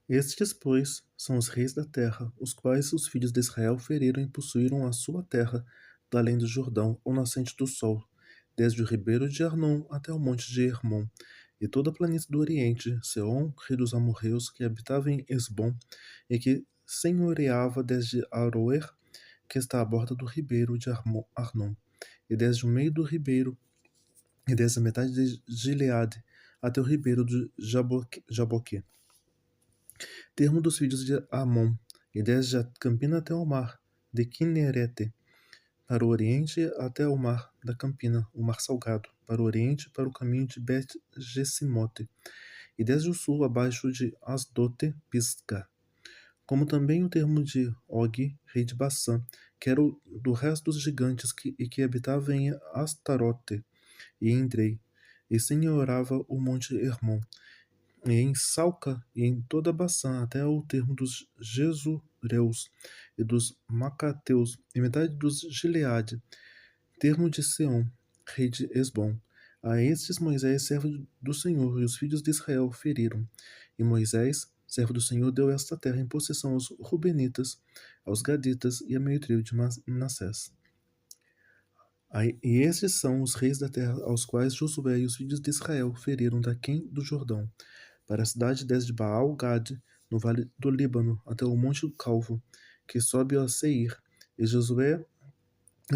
Estes, pois, são os reis da terra, os quais os filhos de Israel feriram e possuíram a sua terra, da além do Jordão, ou nascente do sol, desde o ribeiro de Arnon até o monte de Hermon, e toda a planície do Oriente, Seom, rei dos amorreus, que habitava em Esbom, e que senhoreava desde Aroer, que está à borda do ribeiro de Arnon, e desde o meio do ribeiro, e desde a metade de Gileade, até o ribeiro de Jaboque, termo dos filhos de Amon, e desde a campina até o mar de Quinerete, para o oriente até o mar da campina, o mar salgado, para o oriente para o caminho de Bet-Gesimote, e desde o sul abaixo de Asdote Pisga, como também o termo de Og, rei de Bassã, que era o do resto dos gigantes e que habitava em Astarote e em Drei, e senhorava o monte Hermon, e em Salca e em toda Bassã, até o termo dos Jesureus e dos Macateus, e metade dos Gileade, termo de Seom, rei de Esbom. A estes Moisés, servo do Senhor, e os filhos de Israel feriram. E Moisés, servo do Senhor, deu esta terra em possessão aos Rubenitas, aos Gaditas e a meio trio de Manassés. E estes são os reis da terra aos quais Josué e os filhos de Israel feriram daquém do Jordão, para a cidade desde Baal-Gade, no vale do Líbano, até o monte Calvo, que sobe a Seir. E Josué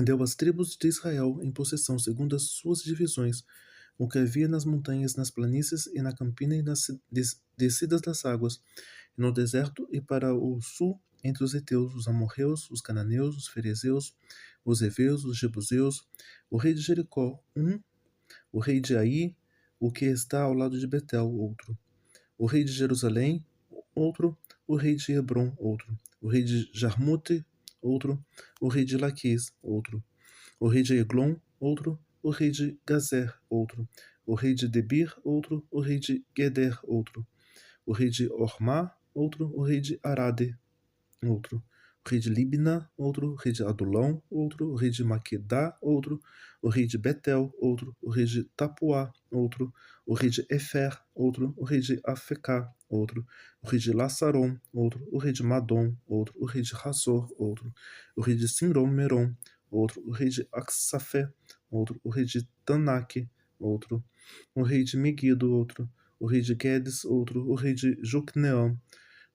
deu às tribos de Israel em possessão segundo as suas divisões, o que havia nas montanhas, nas planícies e na campina e nas descidas das águas, e no deserto e para o sul, entre os heteus, os amorreus, os cananeus, os ferezeus, os heveus, os jebuseus, o rei de Jericó, um, o rei de Ai, o que está ao lado de Betel, outro, o rei de Jerusalém, outro, o rei de Hebron, outro, o rei de Jarmute, outro, o rei de Laquis, outro, o rei de Eglon, outro, o rei de Gazer, outro, o rei de Debir, outro, o rei de Geder, outro, o rei de Ormá, outro, o rei de Arade, outro, o rei de Libna, outro, o rei de Adulão, outro, o rei de Maquedá, outro, o rei de Betel, outro, o rei de Tapuá, outro, o rei de Efer, outro, o rei de Afecá, outro, o rei de Lassaron, outro, o rei de Madom, outro, o rei de Razor, outro, o rei de Sinrom Meron, outro, o rei de Aksafé, outro, o rei de Tanaque, outro, o rei de Megido, outro, o rei de Guedes, outro, o rei de Jocneam,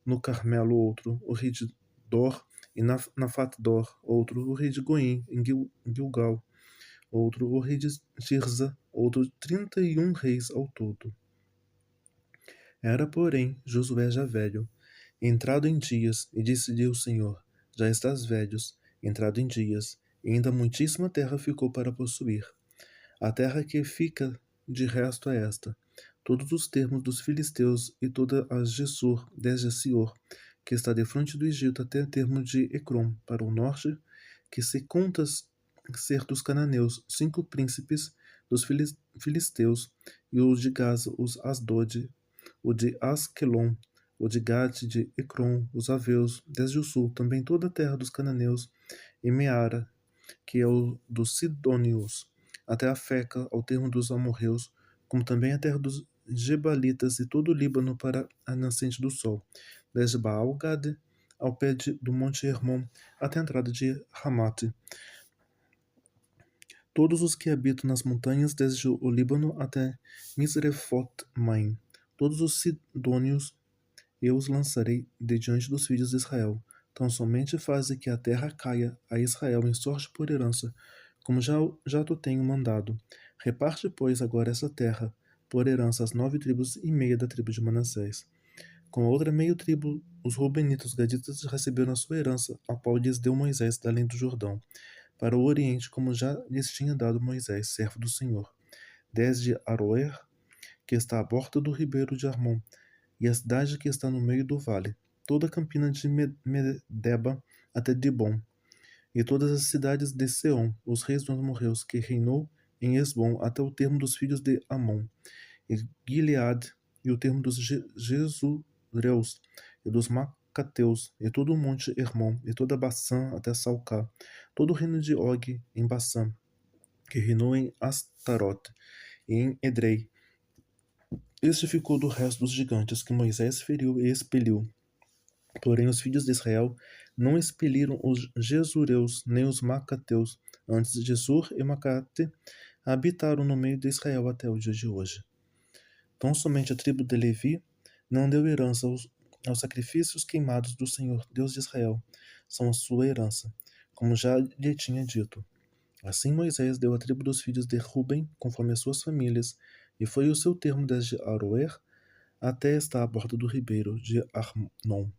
no Carmelo, outro, o rei de Dor, e Nafat Dor, outro, o rei de Goim, em Gilgal, outro, o rei de Tirza, outro, 31 reis ao todo. Era, porém, Josué já velho, entrado em dias, e disse-lhe o Senhor: Já estás velhos, entrado em dias, e ainda muitíssima terra ficou para possuir. A terra que fica de resto é esta: todos os termos dos filisteus e toda a Gessur, desde a Sior, que está defronte do Egito, até o termo de Ecrom, para o norte, que se contas ser dos cananeus, 5 príncipes dos filisteus, e o de Gaza, os Asdod, o de Askelon, o de Gate, de Ecrom, os Aveus, desde o sul, também toda a terra dos cananeus, e Meara, que é o dos Sidônios, até a Feca, ao termo dos amorreus, como também a terra dos Gebalitas e todo o Líbano para a nascente do sol, desde Baal-Gade ao pé do monte Hermon, até a entrada de Ramate. Todos os que habitam nas montanhas, desde o Líbano até Misrefot-Maim, todos os sidônios, eu os lançarei de diante dos filhos de Israel. Tão somente faze que a terra caia a Israel em sorte por herança, como já te tenho mandado. Reparte, pois, agora essa terra, por herança às 9 tribos e meia da tribo de Manassés. Com a outra meio tribo, os Rubenitas, os Gaditas receberam a sua herança, a qual lhes deu Moisés da além do Jordão, para o oriente, como já lhes tinha dado Moisés, servo do Senhor. Desde Aroer, que está à borda do ribeiro de Armon, e a cidade que está no meio do vale, toda a campina de Medeba até Dibon, e todas as cidades de Seom, os reis dos amorreus, que reinou em Esbom até o termo dos filhos de Amon, e Gileade, e o termo dos Jesureus, e dos Macateus, e todo o monte Hermon, e toda Bassã até Salcá, todo o reino de Og em Bassã, que reinou em Astarote, e em Edrei, Este ficou do resto dos gigantes que Moisés feriu e expeliu. Porém, os filhos de Israel não expeliram os Jesureus nem os Macateus. Antes de Sur e Macate habitaram no meio de Israel até o dia de hoje. Tão somente a tribo de Levi não deu herança aos sacrifícios queimados do Senhor, Deus de Israel. São a sua herança, como já lhe tinha dito. Assim Moisés deu a tribo dos filhos de Ruben, conforme as suas famílias, e foi o seu termo desde Aroer até estar à borda do ribeiro de Arnon,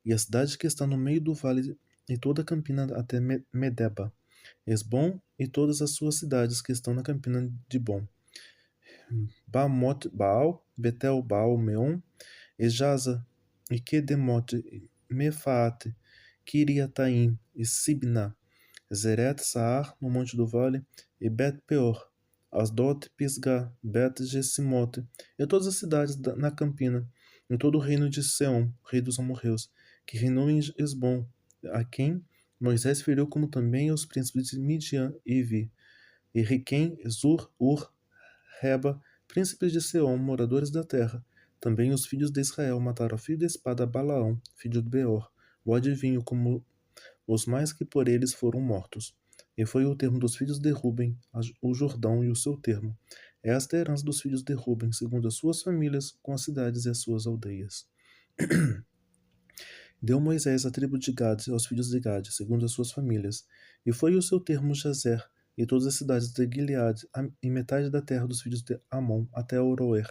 e a cidade que está no meio do vale e toda a campina até Medeba, Esbom e todas as suas cidades que estão na campina de Bom, Bamot Baal, Betel Baal Meon, e Jaza, e Kedemote, Mefaate, Kiriataim e Sibna, Zeret Saar, no monte do vale, e Bet-peor, Asdot, Pisgah, Bet-Gesimote, e todas as cidades na campina, e todo o reino de Seom, rei dos amorreus, que reinou em Esbom, a quem Moisés feriu, como também os príncipes de Midian e Ivi, e Riquém, Zur, Ur, Reba, príncipes de Seom, moradores da terra. Também os filhos de Israel mataram a fio da espada Balaão, filho de Beor, o adivinho, como os mais que por eles foram mortos. E foi o termo dos filhos de Ruben, o Jordão e o seu termo. Esta é a herança dos filhos de Ruben, segundo as suas famílias, com as cidades e as suas aldeias. Deu Moisés a tribo de Gade aos filhos de Gade, segundo as suas famílias. E foi o seu termo Jazer, e todas as cidades de Gileade, e metade da terra dos filhos de Amon, até Oroer,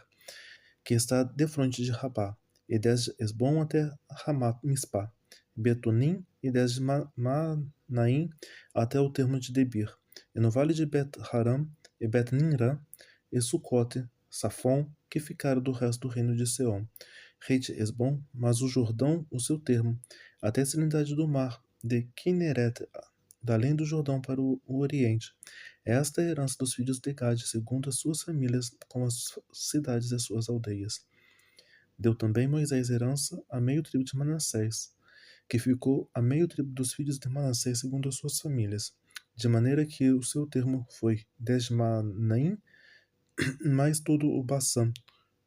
que está defronte de Rabá, e desde Esbom até Ramat Mispá, Betonim, e desde Manaim até o termo de Debir, e no vale de Bet-Haram, e Bet-Nimrã, e Sucote, Safon, que ficaram do resto do reino de Seom, rei de Esbom, mas o Jordão, o seu termo, até a extremidade do mar, de Kineret, da além do Jordão para o oriente. Esta é a herança dos filhos de Gade, segundo as suas famílias, com as cidades e as suas aldeias. Deu também Moisés herança a meio tribo de Manassés, que ficou a meio tribo dos filhos de Manassés, segundo as suas famílias, de maneira que o seu termo foi desde Manaim, mais todo o Baçã,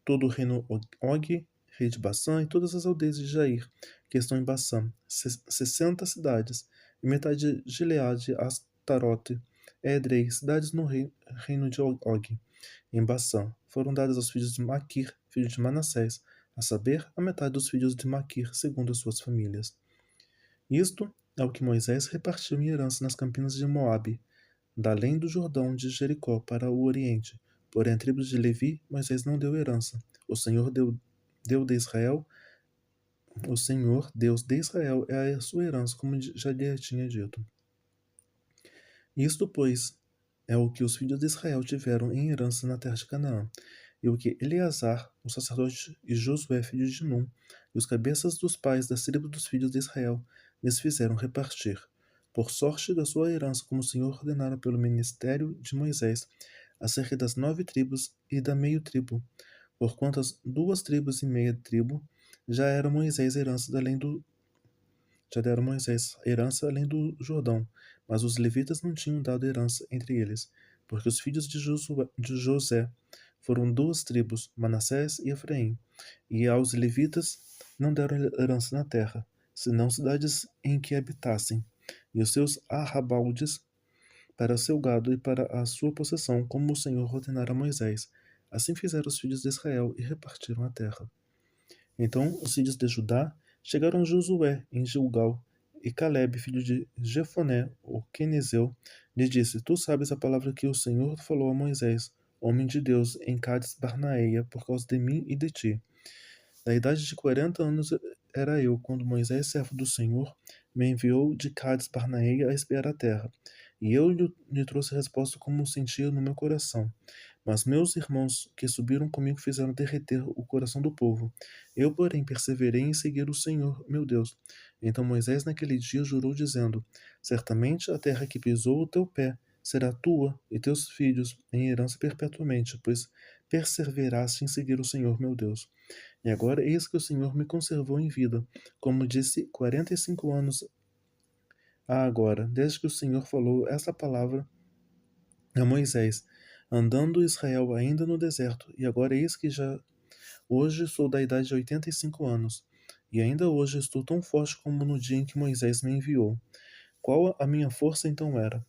todo o reino Og, rei de Baçã, e todas as aldeias de Jair, que estão em Baçã, 60 cidades, e metade de Gileade, Astarote, Edrei, cidades no reino de Og, em Baçã, foram dadas aos filhos de Maquir, filho de Manassés, a saber, a metade dos filhos de Maquir, segundo as suas famílias. Isto é o que Moisés repartiu em herança nas campinas de Moabe, da além do Jordão de Jericó para o oriente. Porém, a tribo de Levi, Moisés não deu herança. O Senhor deu de Israel, o Senhor, Deus de Israel, é a sua herança, como já lhe tinha dito. Isto, pois, é o que os filhos de Israel tiveram em herança na terra de Canaã, e o que Eleazar, o sacerdote, e Josué, filho de Num, e os cabeças dos pais das tribos dos filhos de Israel, lhes fizeram repartir, por sorte da sua herança, como o Senhor ordenara pelo ministério de Moisés, acerca das 9 tribos e da meio tribo, porquanto as 2 tribos e meia tribo já deram Moisés herança além do Jordão, mas os levitas não tinham dado herança entre eles, porque os filhos de José foram 2 tribos, Manassés e Efraim, e aos levitas não deram herança na terra, senão cidades em que habitassem, e os seus arrabaldes para seu gado e para a sua possessão, como o Senhor ordenara a Moisés. Assim fizeram os filhos de Israel e repartiram a terra. Então os filhos de Judá chegaram a Josué em Gilgal, e Caleb, filho de Jefoné, o quenezeu, lhe disse: Tu sabes a palavra que o Senhor falou a Moisés, homem de Deus, em Cades Barneia, por causa de mim e de ti. Da idade de 40 anos era eu, quando Moisés, servo do Senhor, me enviou de Cades Barneia a espiar a terra. E eu lhe trouxe a resposta como sentia no meu coração. Mas meus irmãos que subiram comigo fizeram derreter o coração do povo. Eu, porém, perseverei em seguir o Senhor, meu Deus. Então Moisés naquele dia jurou, dizendo: Certamente a terra que pisou o teu pé será tua e teus filhos em herança perpetuamente, pois perseveraste em seguir o Senhor, meu Deus. E agora eis que o Senhor me conservou em vida, como disse, 45 anos há agora, desde que o Senhor falou esta palavra a Moisés, andando Israel ainda no deserto, e agora eis que já Hoje sou da idade de 85 anos, e ainda hoje estou tão forte como no dia em que Moisés me enviou. Qual a minha força então era?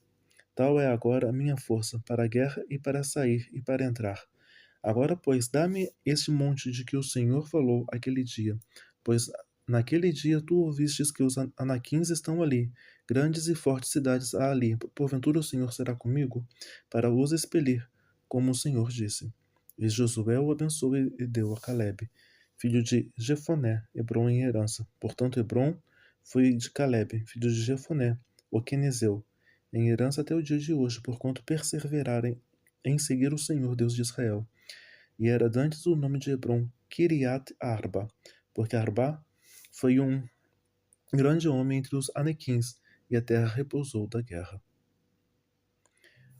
Tal é agora a minha força para a guerra e para sair e para entrar. Agora, pois, dá-me este monte de que o Senhor falou aquele dia, pois naquele dia tu ouvistes que os anaquins estão ali, grandes e fortes cidades há ali. Porventura o Senhor será comigo, para os expelir, como o Senhor disse. E Josué o abençoou e deu a Calebe, filho de Jefoné, Hebrom em herança. Portanto, Hebrom foi de Calebe, filho de Jefoné, o quenezeu, em herança até o dia de hoje, porquanto perseverarem em seguir o Senhor, Deus de Israel. E era dantes o nome de Hebrom Kiriat Arba, porque Arba foi um grande homem entre os anequins, e a terra repousou da guerra.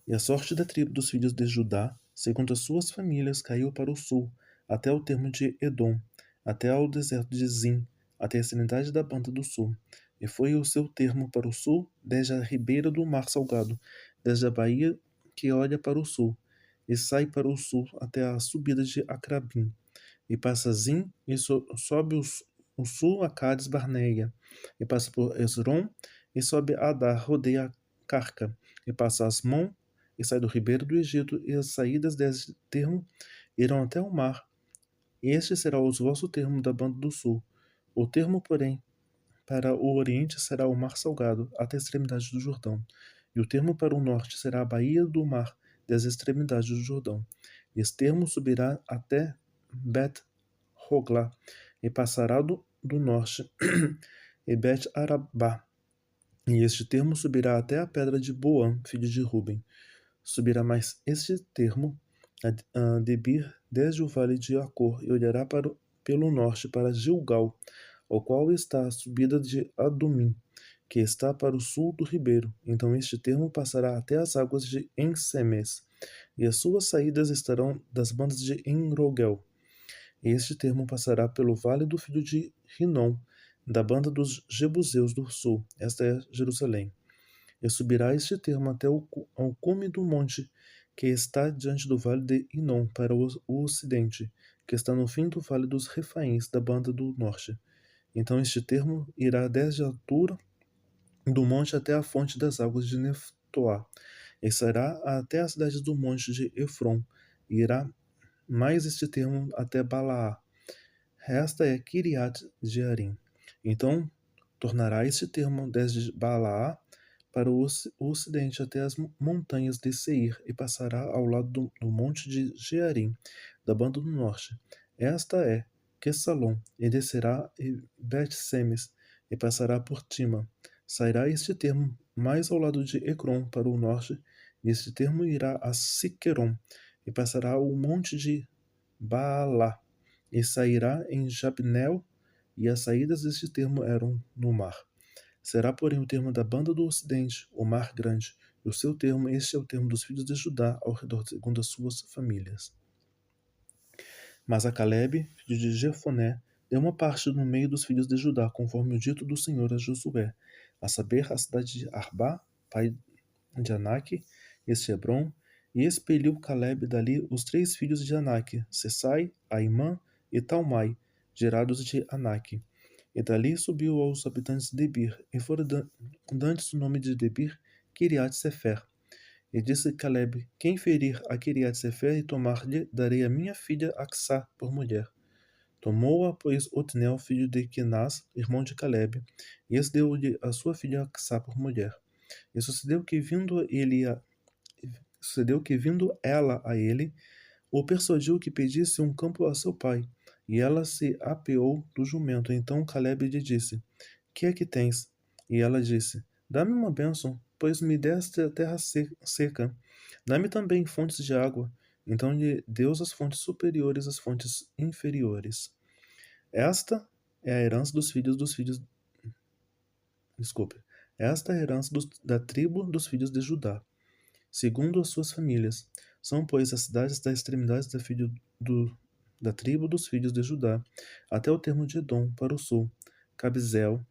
E a sorte da tribo dos filhos de Judá, segundo as suas famílias, caiu para o sul, até o termo de Edom, até ao deserto de Zim, até a extremidade da banda do sul. E foi o seu termo para o sul, desde a ribeira do mar salgado, desde a baía que olha para o sul, e sai para o sul até a subida de Acrabim, e passa Zim, e sobe o sul a Cades Barneia, e passa por Esrom, e sobe a Adar, rodeia Carca, e passa Asmon, e sai do ribeiro do Egito, e as saídas desse termo irão até o mar. Este será o vosso termo da banda do sul. O termo, porém, para o oriente será o mar salgado, até a extremidade do Jordão. E o termo para o norte será a baía do mar, das extremidades do Jordão. E esse termo subirá até Bet-Hogla, e passará do norte, e Bet-Arabá. E este termo subirá até a pedra de Boam, filho de Ruben. Subirá mais este termo a Debir desde o vale de Acor e olhará pelo norte para Gilgal, ao qual está a subida de Adumim, que está para o sul do ribeiro. Então este termo passará até as águas de Ensemes, e as suas saídas estarão das bandas de Enrogel. E este termo passará pelo vale do filho de Rinom, da banda dos Jebuseus do sul. Esta é Jerusalém. E subirá este termo até ao cume do monte que está diante do vale de Inom, para o ocidente, que está no fim do vale dos Refaíns, da banda do norte. Então este termo irá desde a altura do monte até a fonte das águas de Neftoá, e será até as cidades do monte de Efron, e irá mais este termo até Balaá. Esta é Kiriat Jearim. Então tornará este termo desde Balaá para o ocidente até as montanhas de Seir, e passará ao lado do monte de Jearim, da banda do norte. Esta é Quessalom, e descerá em Bet-Semes, e passará por Tima. Sairá este termo mais ao lado de Ecrom, para o norte, e este termo irá a Siquerom, e passará o monte de Baalá, e sairá em Jabneel, e as saídas deste termo eram no mar. Será, porém, o termo da banda do ocidente, o mar grande, e o seu termo, este é o termo dos filhos de Judá, ao redor, segundo as suas famílias. Mas a Calebe, filho de Jefoné, deu uma parte no meio dos filhos de Judá, conforme o dito do Senhor a Josué, a saber, a cidade de Arbá, pai de Anak, este Hebron, e expeliu Calebe dali os 3 filhos de Anak, Sessai, Aimã e Talmai, gerados de Anak. E dali subiu aos habitantes de Debir, e fora dantes o nome de Debir, Kiriat Sefer. E disse Calebe: Quem ferir a Kiriat Sefer e tomar-lhe, darei a minha filha Aksá por mulher. Tomou-a, pois, Otniel, filho de Kenaz, irmão de Calebe, e esse deu-lhe a sua filha Aksá por mulher. E sucedeu que vindo ela a ele, o persuadiu que pedisse um campo a seu pai, e ela se apeou do jumento. Então Calebe lhe disse: Que é que tens? E ela disse: Dá-me uma bênção, pois me deste a terra seca. Dá-me também fontes de água. Então lhe deu as fontes superiores às fontes inferiores. Esta é a herança dos filhos. Desculpe. Esta é a herança da tribo dos filhos de Judá, segundo as suas famílias. São, pois, as cidades da extremidade da tribo dos filhos de Judá, até o termo de Edom, para o sul: Cabzel,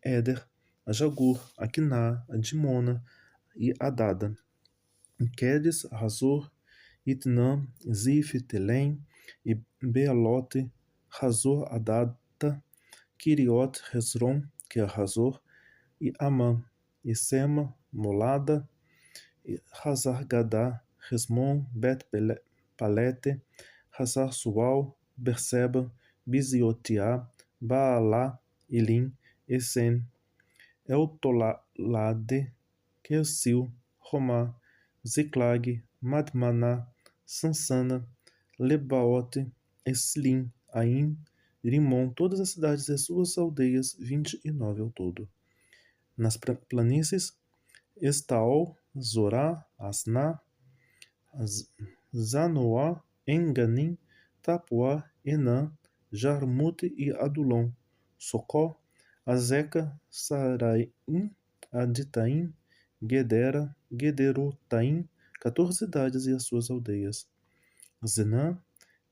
Éder, a Jagur, a Quiná, a Dimona e Adada, Quedes, Razor, Itnã, Zif, Telém, e Bealote, Hazor Adata, Kiriot Hezron, que é Hazor, e Amã, e Sema, Molada, e Hazar-Gadá, Resmon, Bet-Palete, Hazar-Sual, Berseba, Biziotiá, Baalá, Ilim, Esen, Eltolade, Quercil, Romá, Ziclag, Madmaná, Sansana, Lebaote, Eslim, Aim, Rimon, todas as cidades e suas aldeias, 29 ao todo. Nas planícies, Estaol, Zorá, Asná, Zanoá, Enganim, Tapuá, Enã, Jarmute e Adulão, Socó, Azeca, Saraim, Aditaim, Gedera, Gederotaim, 14 cidades e as suas aldeias. Zenã,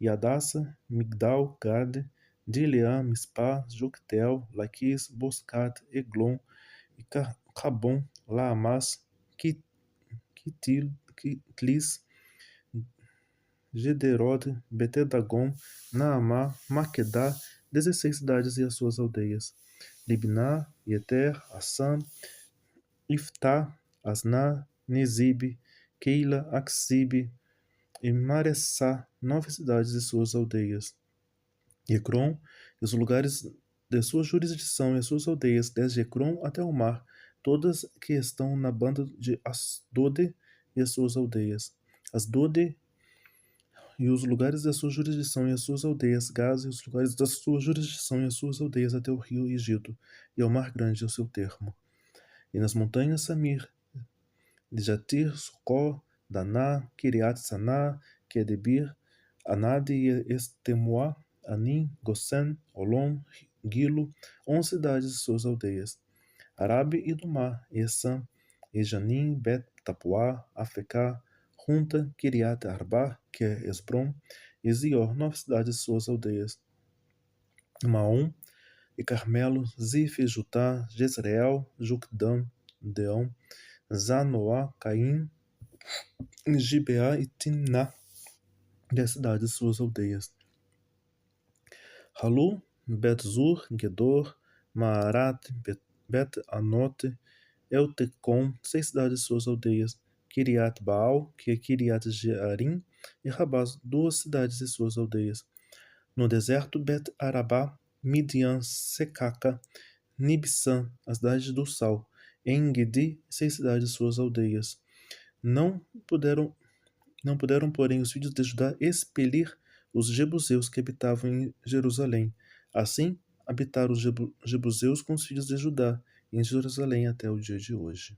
Yadassa, Migdal, Gade, Dileã, Mispá, Joctel, Laquis, Boscat, Eglon, e Cabon, Laamás, Kitlis, Gederode, Betedagon, Naamá, Maquedá, 16 cidades e as suas aldeias. Libná, Yeter, Assam, Iftá, Asná, Nezibe, Keila, Axibe e Maressá, 9 cidades e suas aldeias. Ecrom e os lugares de sua jurisdição e as suas aldeias, desde Ecrom até o mar, todas que estão na banda de Asdode e as suas aldeias. Asdode e os lugares da sua jurisdição e as suas aldeias, Gaza e os lugares da sua jurisdição e as suas aldeias até o rio Egito, e ao mar grande ao seu termo. E nas montanhas Samir, de Jatir, Socó, Daná, Kiriat Saná, Kedebir, Anade e Estemoá, Anim, Gosen, Olom, Gilo, 11 cidades e suas aldeias. Arabe e do mar, Essam, Ejanim, Bet Tapuá, Afecá, Junta, Kiriat Arba, que é Esbrom, e Zior, 9 cidades e suas aldeias. Maom e Carmelo, Zif e Jutá, Jezreel, Jucdã, Deão, Zanoá, Caim, Gibeá e Timná, 10 cidades e suas aldeias. Halu, Bet-Zur, Gedor, Maarat, Bet-Anote, Eltecom, 6 cidades e suas aldeias. Kiriat Baal, que é Kiriat Jearim, e Rabás, 2 cidades e suas aldeias. No deserto, Bet-Arabá, Midian, Secaca, Nibsan, as cidades do sal. Engedi, 6 cidades e suas aldeias. Não puderam, porém, os filhos de Judá expelir os jebuseus que habitavam em Jerusalém. Assim, habitaram os jebuseus com os filhos de Judá em Jerusalém até o dia de hoje.